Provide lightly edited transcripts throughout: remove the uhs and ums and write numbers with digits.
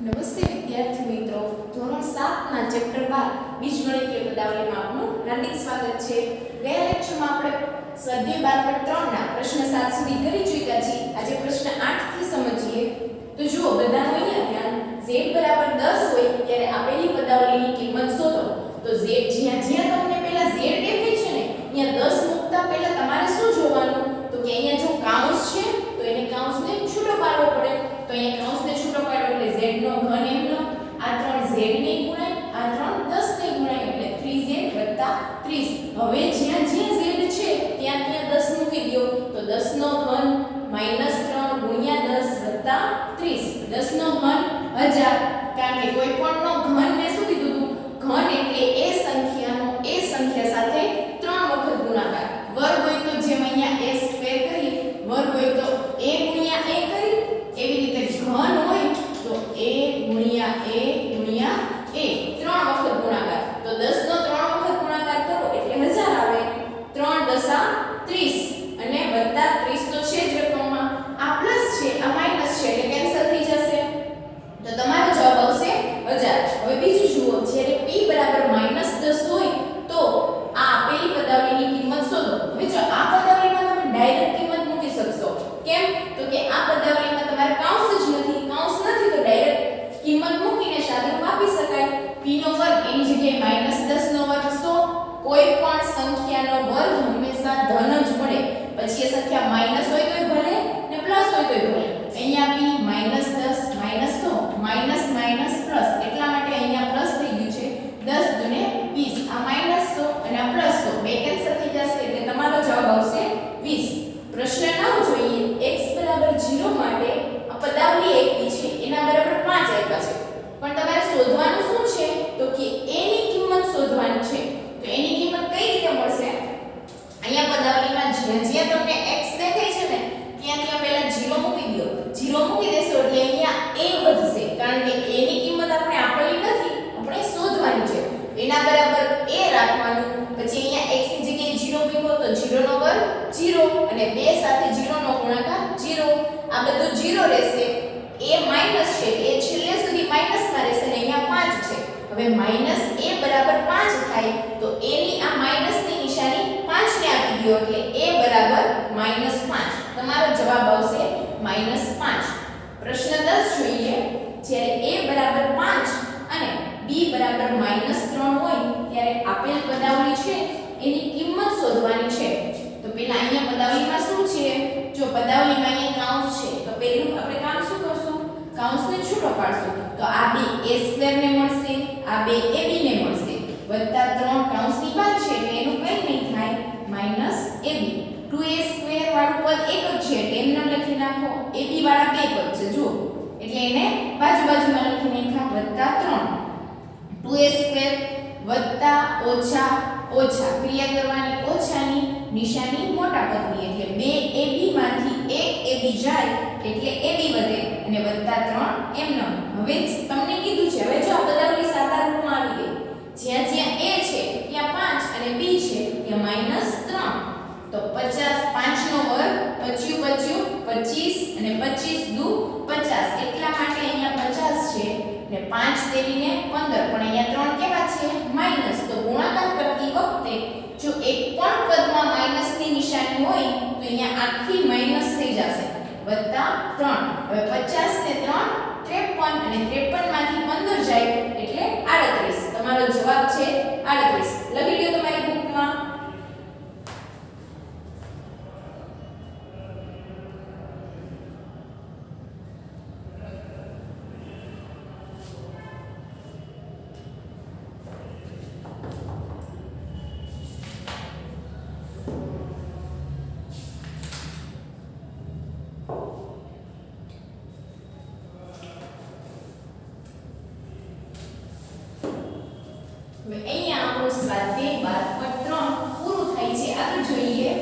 નમસ્તે વિદ્યાર્થી મિત્રો, ધોરણ 7 ના ચેપ્ટર 12 બીજગણિતીય પદાવલીમાં આપનું હાર્દિક સ્વાગત છે. ગયા લેક્ચરમાં આપણે સ્વાધ્યાય 12 પાઠ 3 ના પ્રશ્ન 7 સુધી કરી ચૂક્યા છીએ. આજે પ્રશ્ન 8 થી સમજીએ. તો જુઓ, બધાનું અહીંયા ધ્યાન. z બરાબર 10 હોય ત્યારે આપેલી પદાવલીની કિંમત શોધો. તો z જ્યાં જ્યાં તમને પહેલા z દેખાય છે ને, અહીંયા 10 મૂકતા પહેલા તમારે શું જોવાનું? તો કે અહીંયા જો કાઉન્સ છે તો એને કાઉન્સને છૂટો પાડવો પડે. તો અહીંયા કાઉન્સને છૂટો પાડો એટલે z નો ઘન એમનો, આ 3 z ને ગુણાય, આ 3 10 ને ગુણાય એટલે 3z 30. હવે જ્યાં જ્યાં z છે ત્યાં ત્યાં 10 મૂકી દો. તો 10 નો ઘન -3 ગુણ્યા 10 30. 10 નો ઘન 1000, કારણ કે કોઈ પણ નો ઘન ને શું કીધું હતું? ઘન એટલે એ સંખ્યાનો એ સંખ્યા સાથે 3 વખત ગુણાકાર. વર્ગ હોય તો જેમ અહીંયા a સ્ક્વેર કરી, વર્ગ હોય તો a ગુણ્યા a કરી, એવી રીતે ઘન હોય તો a ગુણ્યા a ગુણ્યા a 3 વખત ગુણાકાર. તો 10 નો 3 વખત ગુણાકાર કરો એટલે 1000 આવે. 3 દસા 30 અને વત્તા 30 તો છે જ રકમમાં. આ પ્લસ છે, આ માઈનસ છે એટલે કેન્સલ થઈ જશે. તો તમારો જવાબ આવશે 1000. હવે બીજું જુઓ, જ્યારે p બરાબર -10 હોય તો આ આપેલી પદાવલીની કિંમત શોધો. હવે જો આ પદાવલીમાં તમે ડાયરેક્ટ કિંમત મૂકી શકશો. કેમ? તો કે આ પદાવલીમાં તમારે કાઉન્સ જ નથી. કાઉન્સ નથી તો ડાયરેક્ટ કિંમત મૂકીને સાદુરૂપ આપી શકાય. p નો વર્ગ એની જગ્યાએ -10 નો વર્ગ 100. કોઈ પણ સંખ્યાનો વર્ગ હંમેશા ધન જ મળે. પછી એ સંખ્યા માઈનસ હોય તોય ભલે ને પ્લસ હોય તોય ભલે. અહીંયા p -10 -100 માઈનસ માઈનસ પ્લસ, એટલા માટે અહીંયા પ્લસ થઈ ગયું છે. 10 દુને 20, આ -100 અને આ +100 બે કેન્સલ થઈ જશે એટલે તમારો જવાબ આવશે 20. પ્રશ્ન 9 જોઈએ. x બરાબર 0 માટે આ પદાવલી આપી છે, એના બરાબર 5 આપ્યા છે. પણ તમારે શોધવાનું શું છે? તો કે a ની કિંમત શોધવાની છે. તો એની કિંમત કઈ રીતે મળશે? અહીંયા પદાવલીમાં જ્યાં જ્યાં તમને x દેખાય છે ને ત્યાં ત્યાં પહેલા 0 મૂકી દો. 0 મૂકી દેશો એટલે અહીંયા a વધશે, કારણ કે a ની કિંમત આપણે આપેલી નથી, આપણે શોધવાની છે. એના બરાબર a રાખવાનું. પછી અહીંયા x ની જગ્યાએ 0 મૂકો તો 0 નો વર્ગ 0 અને 2 સાથે 0 નો ગુણાકાર 0. આ બધું 0 રહેશે. a માઈનસ છે, એ છેલ્લે સુધી માઈનસમાં રહેશે અને અહીંયા 5 છે. હવે -a બરાબર 5 થાય તો a ની આ માઈનસની નિશાની 5 ને આપી દો એટલે a બરાબર -5. તમારો જવાબ આવશે -5. પ્રશ્ન 10 જોઈએ. જ્યારે a બરાબર 5 અને b બરાબર -3 હોય ત્યારે આપેલ પદાવલી છે એની કિંમત શોધવાની છે. તો પહેલા અહીંયા પદાવલીમાં શું છે? જો પદાવલીમાં અહીંયા કાઉન્સ છે તો પહેલું આપણે કામ શું કરશું? કાઉન્સને છૂટો પાડશું. તો આ બે a² ને મળશે, આ બે ab ને મળશે, વત્તા 3 કાઉન્સની બહાર છે એટલે એનું કંઈ નહીં થાય, -ab. 2a² વાળું પદ એક જ છે એટલે એમને લખી નાખો. ab વાળા બે પદ છે જુઓ, એટલે એને બાજુ બાજુમાં લખી નાખા, +3 2a² વત્તા ઓછા ઓછા, ક્રિયા કરવાની ઓછાની, નિશાની મોટા પદની એટલે 2ab માંથી 1 ab જાય એટલે ab વધે અને વત્તા 3 એમનો. હવે તમને કીધું છે, હવે જો આ પદાવલી સાદા રૂપમાં આવી ગઈ. જ્યાં જ્યાં a છે ત્યાં 5 અને b છે ત્યાં -3. તો 50, 5 નો વર્ગ 25 25 અને 25 દુ 50, એટલા માટે અહીંયા 50 છે ને 5 તેરીને 15. પણ અહીંયા 3 કેવા છે? માઈનસ. તો ગુણાકાર કરતી વખતે જો એક પણ પદમાં માઈનસની નિશાની હોય તો અહીંયા આખી માઈનસ થઈ જશે. વત્તા 3. હવે 50 ને 3 53 અને 53 માંથી 15 જાય એટલે 38. તમારો જવાબ છે 38. લખી લ્યો તમારી બુકમાં. હવે અહીંયા આપણો સ્વાધ્યાય 12.3 પૂરું થાય છે. આગળ જોઈએ.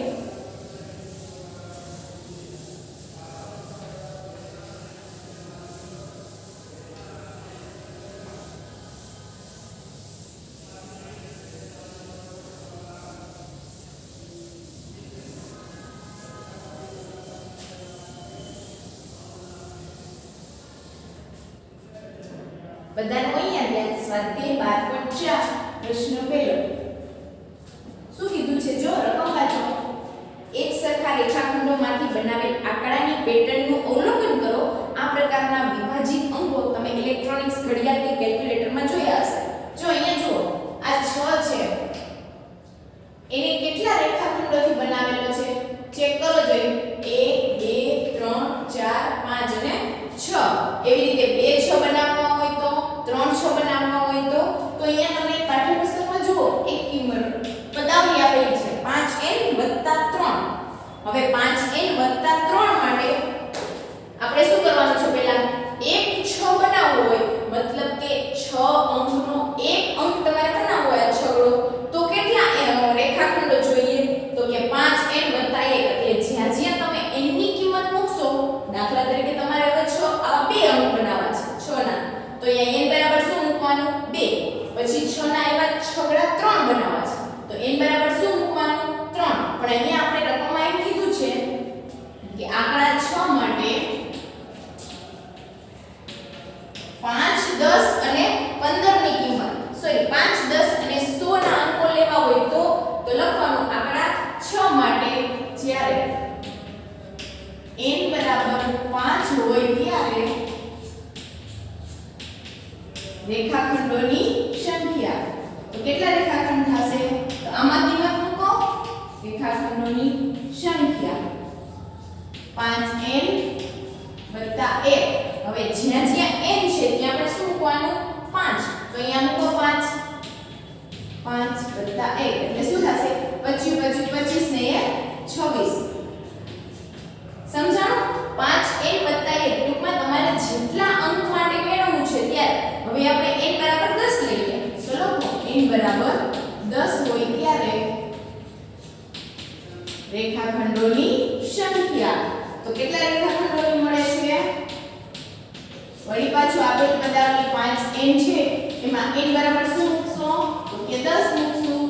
બધાનું અહીંયા ધ્યાન. સ્વાધ્યાય 12.4 પ્રશ્ન પહેલો શું કીધું છે? જો રકમ વાંચો. એક સરખા રેખાખંડોમાંથી બનાવેલ આંકડાની પેટર્નનું અવલોકન કરો. આ પ્રકારના વિભાજિત અંકો તમે ઇલેક્ટ્રોનિક્સ ઘડિયાળ કે કેલ્ક્યુલેટરમાં જોયા હશે. જો અહીંયા જુઓ, આ 6 છે. એને કેટલા રેખાખંડોથી બનાવેલો છે? ચેક કરો જોઈએ. 1 2 3 4 5 અને 6. એવી રીતે 2 6 બનાવવા હોય તો, 3 6 બનાવવા હોય તો અહીંયા તમને પાઠ્યપુસ્તકમાં જુઓ એક કિંમત પદાવલી આપેલી છે 5n 3. હવે 5n 3 માટે આપણે શું કરવાનું છે? પહેલા એક 6 બનાવવો હોય, મતલબ કે 6 અંકનો એક અંક તમારે બનાવવો હોય છગડો, તો કેટલા રેખાખંડો જોઈએ? તો કે 5n 1 એટલે જ્યાં જ્યાં તમે n ની કિંમત મૂકશો, દાખલા તરીકે તમારે હવે 6 આવા બે અંક બનાવવા છે 6 ના, તો અહીંયા n બરાબર શું મૂકવાનું? 2. પછી 6 ના એવા છગડા 3 બનાવવા છે, તો n બરાબર શું મૂકવાનું? 3. પણ અહીંયા આપણે રકમમાં એમ કીધું છે કે આંકડા 6 માટે 5 10 અને 15 ની કિંમત, સોરી 5 10 અને 100 ના અંકો લેવા હોય તો લખવાનું આંકડા 6 માટે જ્યારે n બરાબર 5 હોય ત્યારે રેખાખંડોની સંખ્યા. તો કેટલા રેખાખંડ થશે? તો આમાં કિંમત મૂકો. રેખાખંડોની સંખ્યા 5n 1. હવે જ્યાં જ્યાં n છે ત્યાં આપણે શું મૂકવાનું? 5. તો અહીંયા મૂકો 5. 5 + 1 એટલે શું થશે? 25 25 ને 26. સમજાણું? 5n 1 ટૂંકમાં તમારે જેટલા અંક માટે મેળવવું છે ત્યારે હવે આપણે n બરાબર 10 લઈએ. ચલો n બરાબર 10 હોય ત્યારે રેખાખંડોની સંખ્યા. તો કેટલા રેખાખંડોની મળે છે? વળી પાછું આપેલ પદાવલી 5n છે, એમાં n બરાબર શું મૂકશો? તો કે 10 મૂકશું.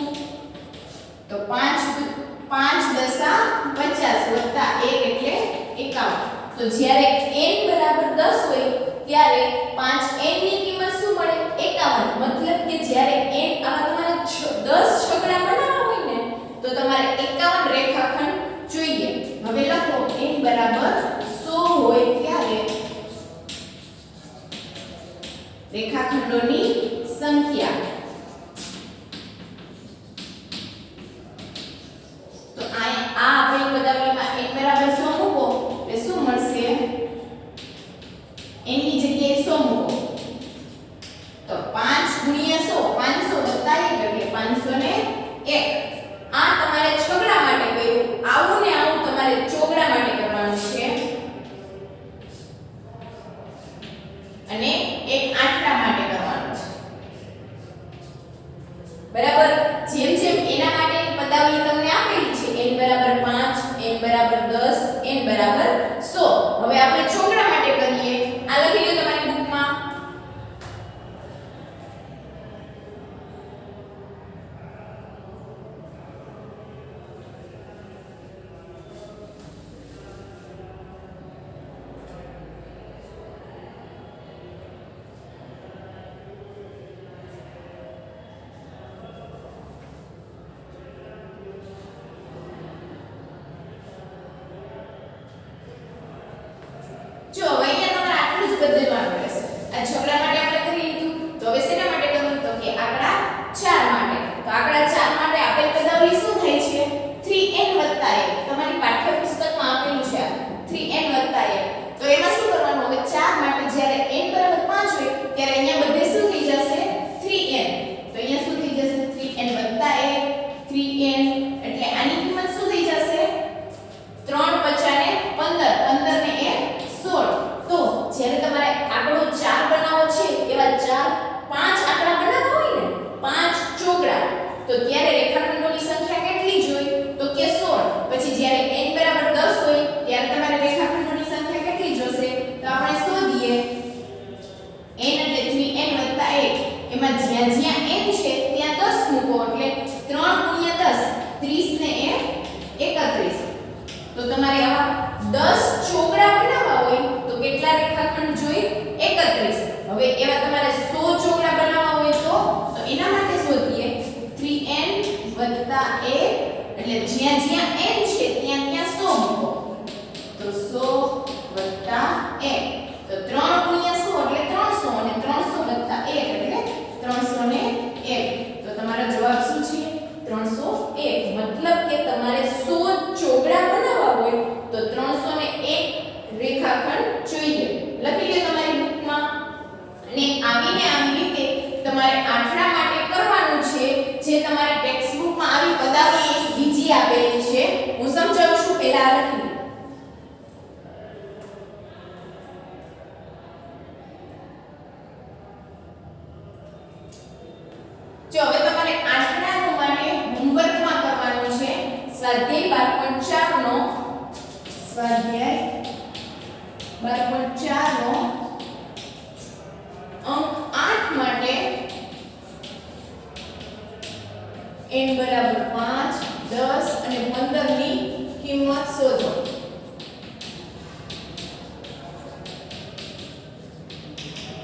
તો 5 10 50 + 1 એટલે 51. તો જ્યારે n બરાબર 10 હોય ત્યારે 5n ની કિંમત શું મળે? 51. મતલબ કે જ્યારે n આવા તમારે 10 છગડા બનાવવા હોય ને તો તમારે 51 રેખાખંડ જોઈએ. હવે લખો n બરાબર 100 હોય ત્યારે રેખાખંડોની સંખ્યા. તો આ આપેલ પદાવલીમાં n બરાબર 100 મૂકો એટલે શું મળશે? n ની જગ્યાએ 100 મૂકો તો 5 × 100 500 + 1 એટલે 501. આ તમારે છગડા માટે કર્યું. આવું ને આવું તમારે ચોગડા માટે કરવાનું છે અને એક આંકડા માટે કરવાનું છે. બરાબર? જેમ જેમ એના માટેની પદાવલી તમને આપેલી છે n બરાબર 5 n બરાબર 10 n બરાબર 100. હવે આપણે ચોગડા માટે કરીએ. આ લખી લો તમારી બુકમાં. જો હવે અહીંયા તમારે આટલું જ બદલવાનું રહેશે. આ છગડા માટે આપણે કરી લીધું. તો હવે શેના માટે કરવું? તો કે આંકડા 4 માટે. તો આંકડા 4 માટે આપેલ પદાવલી શું થાય છે? 3n 1. તમારી પાઠ્યપુસ્તકમાં આપેલું છે 3n 1. તો એમાં શું કરવાનું? હવે 4 માટે જ્યારે n બરાબર 5 હોય ત્યારે અહીંયા બધે શું થઈ જશે? 3n. તો અહીંયા શું થઈ જશે? 3n 1 3n એટલે આની કિંમત શું થઈ જશે? 3 50 ને 15 15 ને 16. તો જ્યારે તમારે આંકડો 4 બનાવવો છે એવા 5 આંકડા બનાવવા હોય ને 5 ચોગડા, તો ત્યારે રેખાખંડોની સંખ્યા કેટલી જોઈએ? તો કે 16. પછી જ્યારે n બરાબર 10 હોય ત્યારે તમારે રેખાખંડોની સંખ્યા કેટલી જોશે? તો આપણે શોધીએ. n એટલે 3n 1. એમાં જ્યાં જ્યાં n છે ત્યાં 10 મૂકો એટલે 3 × 10 30 ને 31. તો તમારે આવા 10 ચોગડા બનાવવા હોય તો કેટલા રેખાખંડ જોઈએ? 31. હવે એવા તમારે 100 એટલે જ્યાં જ્યાં n છે ત્યાં ત્યાં 100 મૂકો તો 100 + 1 તો 3 * 100 એટલે 300 અને 300 + 1 એટલે 301 તો તમારો જવાબ શું છે 301 મતલબ કે તમારે 100 ચોગડા બનાવવા હોય તો 301 રેખાખંડ જોઈએ લખી લો તમારી બુકમાં અને આવી રીતે તમારે આંકડા માટે કરવાનું છે જે તમારી ટેક્સ્ટ બુકમાં આવી પદાવલી બીજી આપેલી છે હું સમજાવું છું પહેલા લખી જો હવે તમારે આંકડાનું માટે હોમવર્કમાં કરવાનું છે સ્વાધ્યાય 12.4 નો સ્વાધ્યાય 12.4 નો અંક 8 માટે n = 5 10 અને 15 ની કિંમત શોધો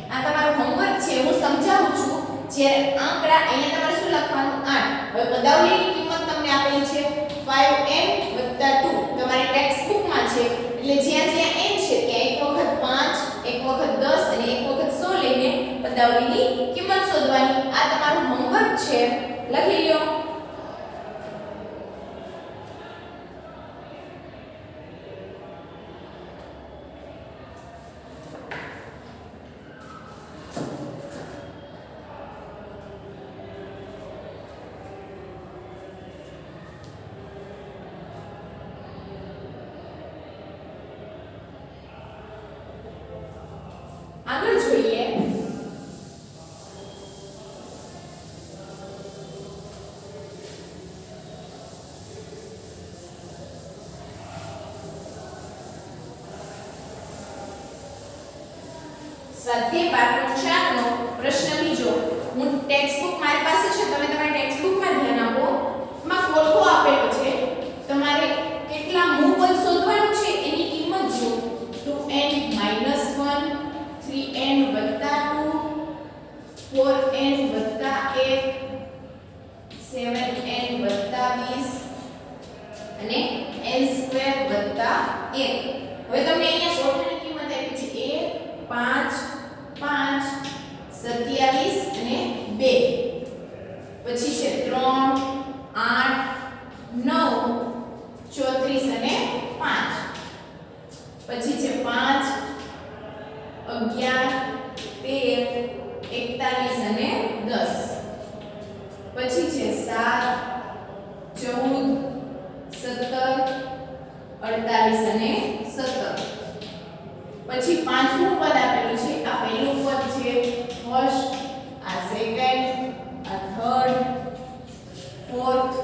આ તમારું હોમવર્ક છે હું સમજાવું છું જ્યારે આંકડા અહીંયા તમારે શું લખવાનું 8 હવે પદાવલીની કિંમત તમને આપેલી છે 5n + 2 તમારી ટેક્સ્ટ બુકમાં છે એટલે જ્યાં જ્યાં n છે ત્યાં એક વખત 5 એક વખત 10 અને એક વખત 100 લઈને પદાવલીની કિંમત શોધવાની આ તમારું હોમવર્ક છે લખી લો આગળ જોઈએ સ્વાધ્યાય 12.4 નો પ્રશ્ન બીજો હું ટેક્સ્ટ બુક મારી પાસે છે તમે તમારી ટેક્સ્ટ બુકમાં ધ્યાન આપો માં કોઠો આપેલો છે તમારે કેટલા મૂળ પદ શોધવાનું છે એની કિંમત જો 2n - 1 3n + 2 4n + 1 7n + 20 અને n² + 1 હવે તમને અહીંયા કોઠાની કિંમત આપી છે 1 5 5 27 અને 2 પછી છે 3 8 9 34 અને 5 પછી છે 5 11 13 41 અને 10 પછી છે 7 14 17 48 અને 17 પછી પાંચમું પદ આપેલું છે આ પહેલું પદ છે ફર્સ્ટ આ સેકન્ડ આ થર્ડ ફોર્થ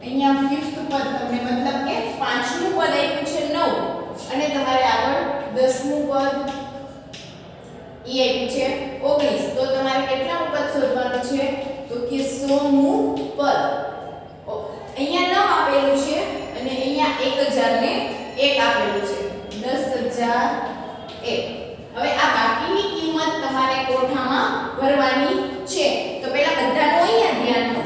અહીંયા ફિફ્થ પદ તમને મતલબ કે પાંચમું પદ આપ્યું છે 9 અને તમારે આગળ 10મું પદ એ આપ્યું છે 19 તો તમારે કેટલામું પદ શોધવાનું છે તો કે 100મું પદ અહીંયા 9 આપેલું છે અને અહીંયા 1000 ને 1 આપેલું છે 10001 હવે આ બાકીની કિંમત તમારે કોઠામાં ભરવાની છે તો પહેલા બધાનો અહીંયા ધ્યાન આપો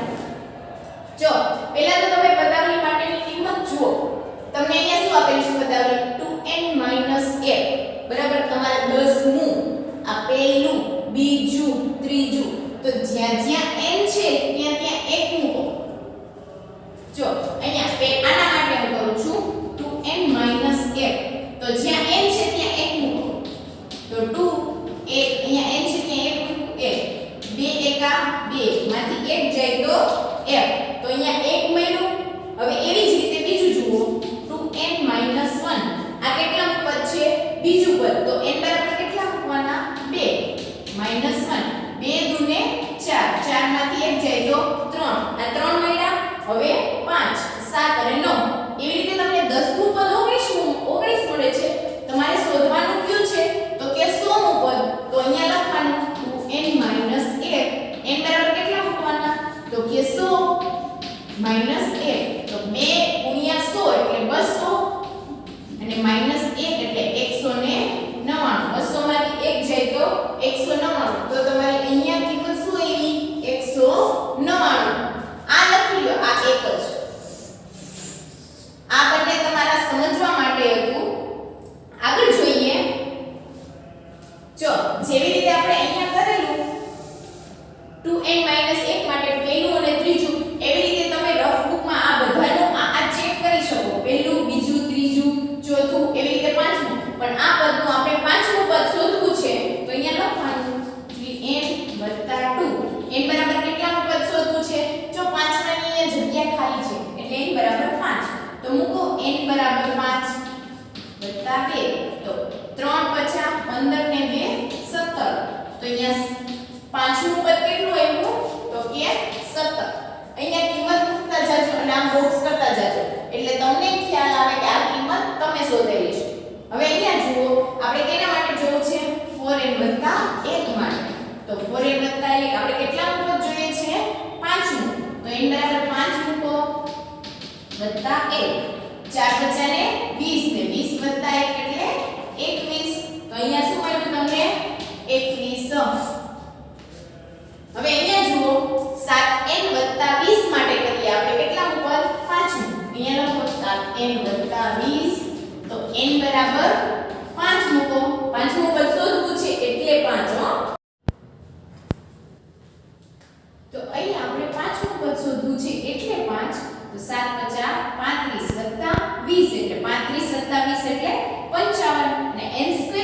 જો પહેલા તો તમે પદાવલી માટેની કિંમત જુઓ તમને અહીંયા શું આપેલું છે પદાવલી 2n - 1 બરાબર તમારે 10મું આ પહેલું બીજું ત્રીજું તો જ્યાં જ્યાં n છે ત્યાં ત્યાં 1 મૂકો જો અહીંયા આના માટે હું કરું છું 2n - 1 તો જ્યાં n છે ત્યાં 1 મૂકો તો 2 1 અહીંયા n છે ત્યાં 1 મૂકો 1 2 એકા 2 માંથી 1 જાય તો f તો અહીંયા 1 મળ્યું હવે એવી જ રીતે બીજું જુઓ 2n - 1 આ કેટલા પદ છે બીજું પદ તો n બરાબર કેટલા મૂકવાના 2 - 1 2 દુને 4 4 માંથી 1 જાય તો 3 આ 3 મળ્યા હવે 5 7 અને 9 એવી રીતે તમને 10મું પદ 19 મળે છે તમારે શોધવાનું કયું છે તો કે 100મું વત્તા 2 તો 3 પચા 15 ને 2 17 તો અહીંયા પાંચમું પદ કેટલું આવ્યું તો કે 17 અહીંયા કિંમત મૂકતા જાજો અને આમ બોક્સ કરતા જાજો એટલે તમને ખ્યાલ આવે કે આ કિંમત તમે શોધેલી છે હવે અહીંયા જુઓ આપણે કેના માટે જોવું છે 4n + 1 માટે તો 4n + 1 આપણે કેટલા પદ જોઈએ છે પાંચમું તો n બરાબર 5 મૂકો વત્તા 1 4 બચ્યા ને 20 ને 20 વત્તા 1 એટલે 21 તો અહીંયા શું મળ્યું તમને 21 હવે અહીંયા જુઓ 7n + 20 માટે કરીએ આપણે કેટલા ઉપર પાંચમું અહીંયા લખો 7n + 20 તો n બરાબર 5 મૂકો પાંચમું પદ શોધવું છે એટલે 5 હો તો અહીંયા આપણે પાંચમું પદ શોધવું છે એટલે 5 તો 7 50 35 + 20 એટલે 35 + 20 એટલે 55 અને n² +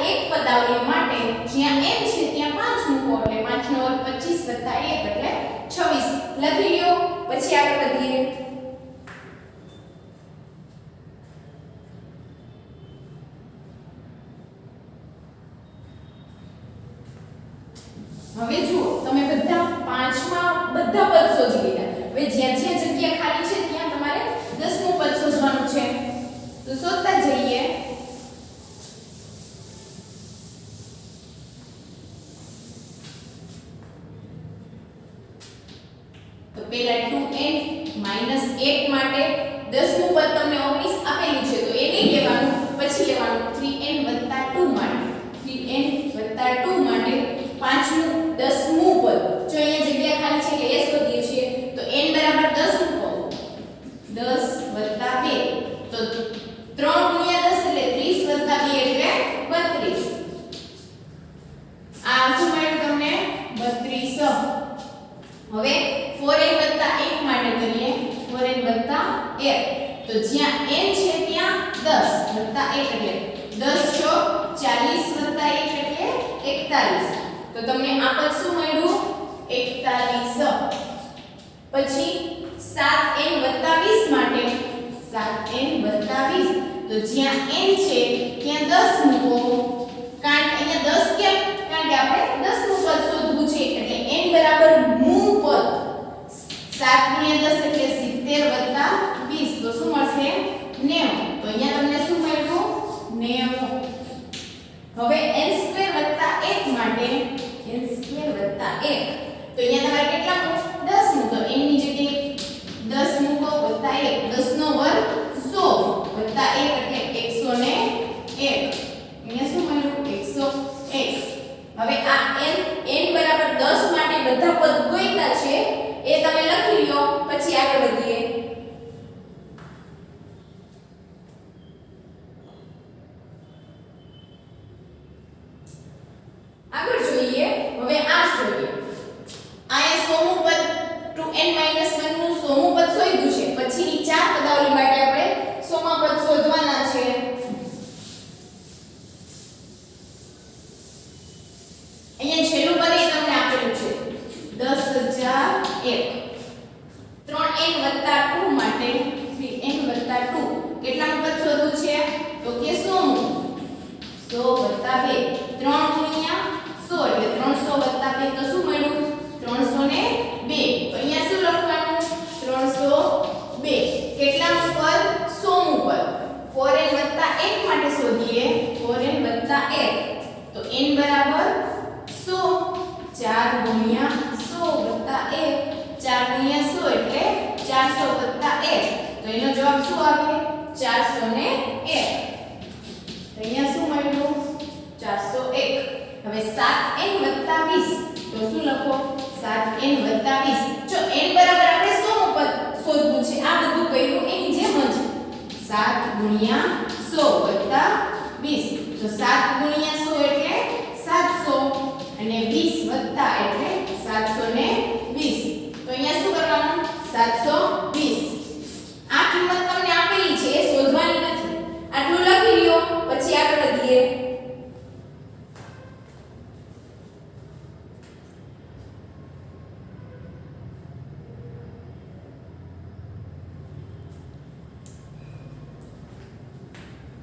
1 પદાવલી માટે જ્યાં n છે ત્યાં 5 મૂકો એટલે 5 નો વર્ગ 25 + 1 એટલે 26 લખી લ્યો પછી આગળ વધીએ હવે જુઓ તમે બધા પાંચમાં બધા પદ શોધી લીધા હવે જ્યાં જ્યાં જગ્યા ખાલી છે ત્યાં તમારે 10મું પદ શોધવાનું છે તો શોધતા જઈએ તો પહેલા 2n - 1 માટે 10મું પદ તમને 19 આપેલું છે તો એ નહીં લેવાનું પછી લેવાનું 3n + 2 માટે 3n + 2 માટે પાંચમું 10મું પદ જો અહીંયા જગ્યા ખાલી છે એટલે એ શોધીએ છીએ તો n બરાબર 10 મૂકો 10 + 2 તો 3 × 10 એટલે 30 + 2 એટલે 32 આ શું મળ્યું તમને 32 હવે 4n + 1 માટે કરીએ 4n + 1 તો જ્યાં n છે ત્યાં 10 + 1 એટલે 10 છો 40 + 1 એટલે 41 તો તમને આ પદ શું મળ્યું 41 પછી 7n + 20 માટે 7n + 20 તો જ્યાં n છે ત્યાં 10 મૂકો કારણ કે અહીંયા 10 કેમ કારણ કે આપણે 10મું પદ શોધવું છે એટલે n બરાબર મું પદ 7 × 10 એટલે 70 + 20 તો શું મળશે 90 તો અહીંયા તમને શું મળ્યું 90 હવે n² + 1 માટે n² + 1 તો અહીંયા તમારે કેટલા મૂકો 10 મૂકો n ની જગ્યાએ 10 મૂકો વત્તા 1 10 નો વર્ગ 100 વત્તા 1 એટલે 101 અહીંયા શું મળ્યું 101 હવે આ n બરાબર 10 માટે બધા પદ ગોઈતા છે એ તમે લખી લ્યો પછી આગળ વધીએ આગળ જોઈએ હવે આ જોઈએ આયા 100મું પદ 2n - 1 નું 100મું પદ શોધ્યું છે પછીની ચાર પદાવલી માટે આપણે 100મા પદ શોધવાના છે અહીંયા છેલ્લું પદ એ તમને આપેલું છે 10001 3n + 2 માટે 3n + 2 કેટલાનું પદ શોધવું છે તો કે 100મું 100 + 2 3 × 100 એટલે 300 + 2 તો શું મળ્યું 302 તો અહીંયા શું લખવાનું 302 કેટલાનું પદ 100મું પદ 4n + 1 માટે શોધીએ 4n + 1 તો n બરાબર 100 4 × 100 + 1 4 × 100 એટલે 400 + 1 તો એનો જવાબ શું આવે 401 તો અહીંયા શું મળ્યું 401 હવે 7n + 20 તો શું લખો 7n + 20 જો n બરાબર આપણે 100મું પદ શોધવું છે આ બધું કર્યું એની જેમ જ 7 × 100 + 20 તો 7 × 100 એટલે 700 અને 20 વત્તા એટલે 720 તો અહીંયા શું કરવાનું 720 આ કિંમત તમને આપેલી છે એ શોધવાની નથી આટલું લખી લ્યો પછી આગળ વધીએ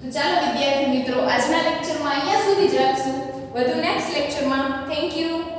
તો ચાલો વિદ્યાર્થી મિત્રો આજના લેક્ચરમાં અહીંયા સુધી જ રાખશું. વધુ નેક્સ્ટ લેક્ચરમાં. Thank you.